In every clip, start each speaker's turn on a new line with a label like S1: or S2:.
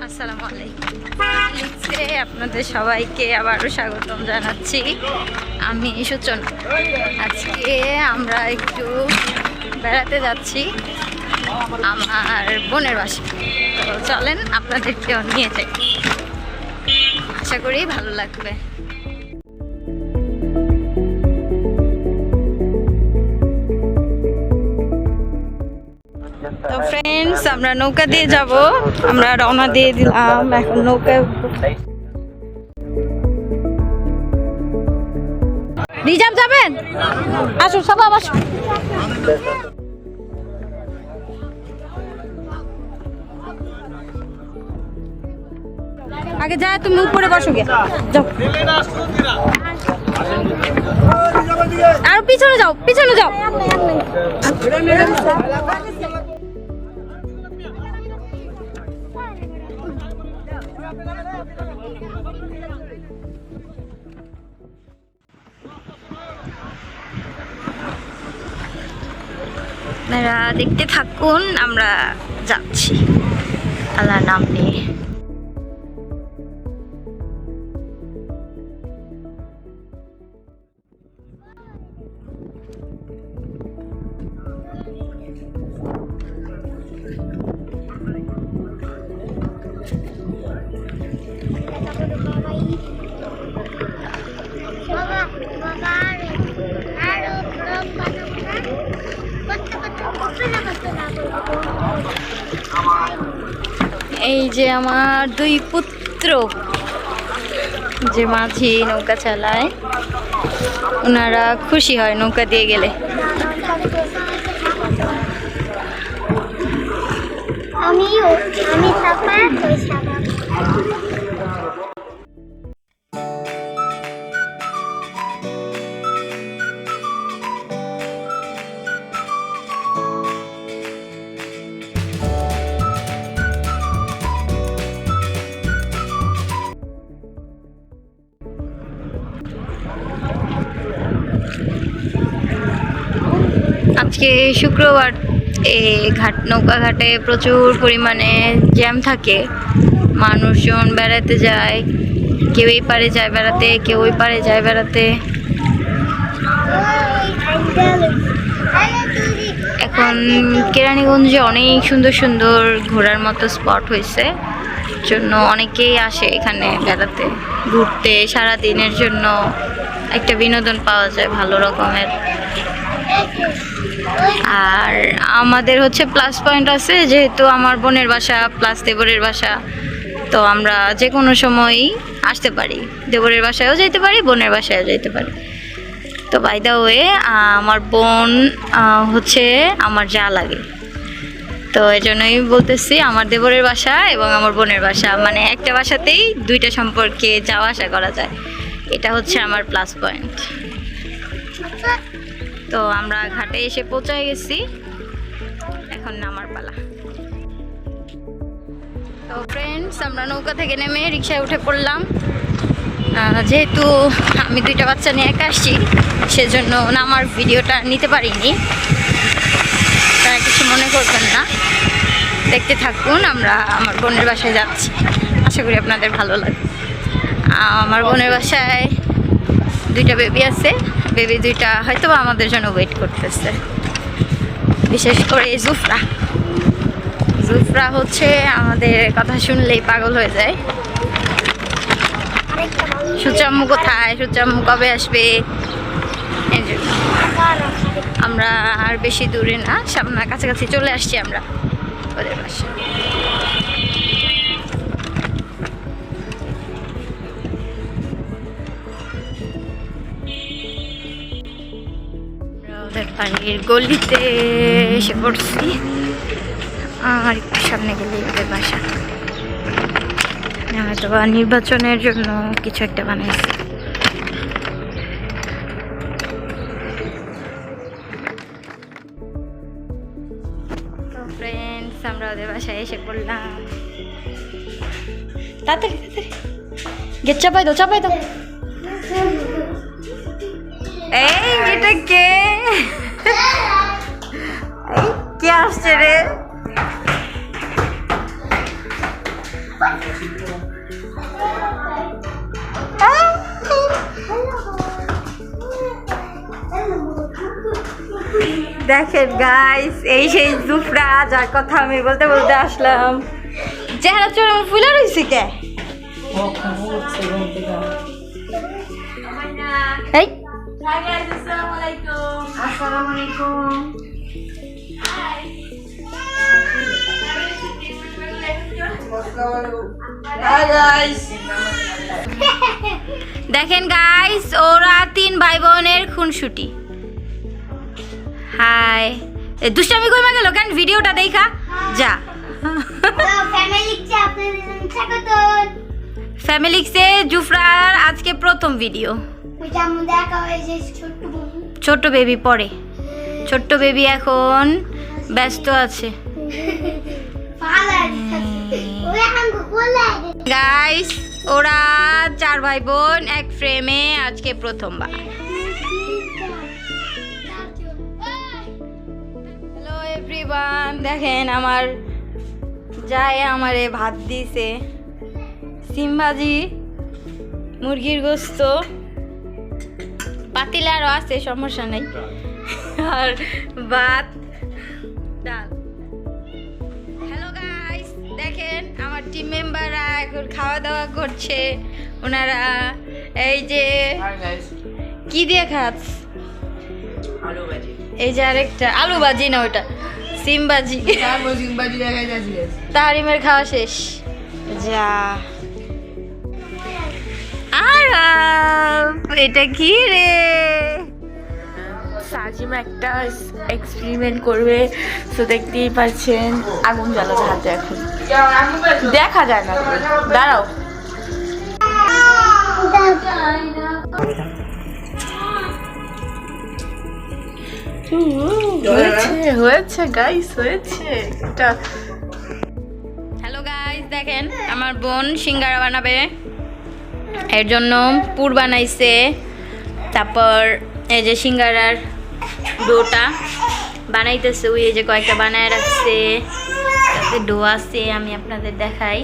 S1: আসসালামু আলাইকুম। আপনাদের সবাইকে আবারও স্বাগতম জানাচ্ছি। আমি সূচনা। আজকে আমরা একটু বেড়াতে যাচ্ছি আমার বোনের বাসায়। তো চলেন আপনাদেরকেও নিয়ে যাই, আশা করি ভালো লাগবে। তো ফ্রেন্ডস, আমরা নৌকা দিয়ে যাব। আমরা রওনা দিয়ে দিলাম, এখন নৌকা রিজার্ভ যাবেন। আসুন সবাই আসুন। আগে যা, তুমি উপরে বসো গে, যাও। আর পিছনে যাও, পিছনে যাও। আপনারা দেখতে থাকুন, আমরা যাচ্ছি আল্লাহর নাম নিয়ে। এই যে আমার দুই পুত্র, যে মাঝি নৌকা চালায়, ওনারা খুশি হয় নৌকা দিয়ে গেলে। আজকে শুক্রবার, নৌকা ঘাটে প্রচুর পরিমাণে জ্যাম থাকে। মানুষজন বেড়াতে যায়, কেউ এই পারে যায় বেড়াতে, কেউ ওই পারে যায় বেড়াতে। এখন কেরানীগঞ্জে অনেক সুন্দর সুন্দর ঘোরার মতো স্পট হয়েছে, জন্য অনেকেই আসে এখানে বেড়াতে, ঘুরতে। সারা দিনের জন্য একটা বিনোদন পাওয়া যায় ভালো রকমের। আর আমাদের হচ্ছে প্লাস পয়েন্ট আছে, যেহেতু আমার বোনের বাসা প্লাস দেবরের বাসা, তো আমরা যে কোনো সময়ই আসতে পারি। দেবরের বাসায়ও যেতে পারি, বোনের বাসায়ও যেতে পারি। তো বাই দ্য ওয়ে, আমার বোন হচ্ছে আমার যা লাগে, তো এই জন্যই বলতেছি আমার দেবরের বাসা এবং আমার বোনের বাসা, মানে একটা বাসাতেই দুইটা সম্পর্কে যাওয়া আসা করা যায়। এটা হচ্ছে আমার প্লাস পয়েন্ট। তো আমরা ঘাটে এসে পৌঁছায় গেছি, এখন নামার পালা। তো ফ্রেন্ডস, আমরা নৌকা থেকে নেমে রিকশায় উঠে পড়লাম। যেহেতু আমি দুইটা বাচ্চা নিয়ে একা আসছি, সেজন্য নামার ভিডিওটা নিতে পারিনি, তারা কিছু মনে করবেন না। দেখতে থাকুন, আমরা আমার বোনের বাসায় যাচ্ছি, আশা করি আপনাদের ভালো লাগবে। আমার বোনের বাসায় দুইটা বেবি আছে, বেবি দুইটা হয়তো আমাদের জন্য ওয়েট করতেছে। বিশেষ করে জুফরা হচ্ছে আমাদের কথা শুনলেই পাগল হয়ে যায়। সুচাম্মু কোথায়, সুচাম্মু কবে আসবে, এই জন্য আমরা আর বেশি দূরে না, সামনে কাছাকাছি চলে আসছি আমরা ওদের বাসায়। ওদের বাড়ির গলিতে এসে পড়ছি, আর একটু সামনে গেলে ওদের বাসা। হয়তো বা নির্বাচনের জন্য কিছু একটা বানাইছে। তো ফ্রেন্ডস, আমরা ওদের বাসায় এসে পড়লাম। তাড়াতাড়ি তাড়াতাড়ি গেট চাপাই দাও, চাপাই দাও। এই এটা কে? কে আসছে রে? দেখেন গাইস, এই সেই জুফরা যার কথা আমি বলতে বলতে আসলাম। চেহারা চোরা ফুলা রয়েছে কে? এই দেখেন গাইস, ওরা 3 ভাই বোনের খুনসুটি। হাই, দুষ্টামি কইমা গেল কেন? ভিডিওটা দেখা যা। ফ্যামিলিক্সে জুফরার আজকে প্রথম ভিডিও। ছোট্ট বেবি পড়ে, ছোট্ট বেবি এখন ব্যস্ত আছে। গাইস, ওরা 4 ভাই বোন এক ফ্রেমে আজকে প্রথমবার। হ্যালো এভরিওয়ান, দেখেন আমার যায় আমারে ভাত দিছে, সিম ভাজি, মুরগির গোস্ত, পাতিল আরও আছে, সমস্যা নেই, আর ভাত ডাল। হ্যালো গাইস, দেখেন আমার টিম মেম্বাররা এখন খাওয়া দাওয়া করছে। ওনারা এই যে কি দিয়ে খাচ্ছ? এই যে আরেকটা আলু ভাজি, না ওটা সিম ভাজি। তাহারিমের খাওয়া শেষ। যা, আর এটা কি রে?
S2: সাজিমা একটা এক্সপেরিমেন্ট করবে, তো দেখতেই পাচ্ছেন আগুন জ্বালাতে হাতে। এখন দেখা যায় না, দাঁড়াও। হয়েছে গাইস, হয়েছে এটা।
S1: হ্যালো গাইস, দেখেন আমার বোন সিঙ্গারা বানাবে, এর জন্য পুর বানাইছে। তারপর এই যে সিঙ্গারার ডোটা বানাইতেছে, ওই যে কয়েকটা বানায় রাখছে, তাতে ডো আছে। আমি আপনাদের দেখাই,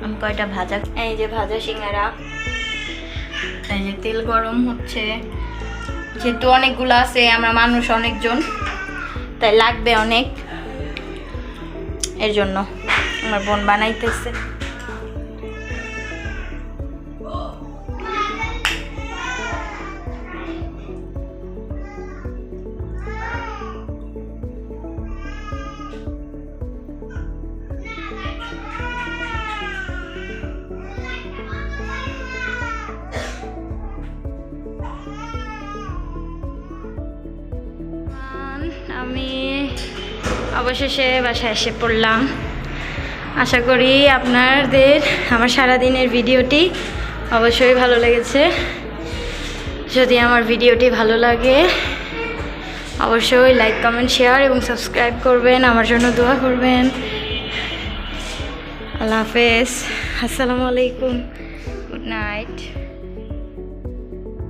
S1: আমি কয়টা ভাজা, এই যে ভাজা সিঙ্গারা, এই যে তেল গরম হচ্ছে। যেহেতু অনেকগুলো আছে, আমরা মানুষ অনেকজন, তাই লাগবে অনেক, এর জন্য আমার বোন বানাইতেছে। আমি অবশেষে বাসায় এসে পড়লাম। আশা করি আপনাদের আমার সারাদিনের ভিডিওটি অবশ্যই ভালো লেগেছে। যদি আমার ভিডিওটি ভালো লাগে অবশ্যই লাইক, কমেন্ট, শেয়ার এবং সাবস্ক্রাইব করবেন, আমার জন্য দোয়া করবেন। আল্লাহ হাফেজ, আসসালামু আলাইকুম, গুড নাইট।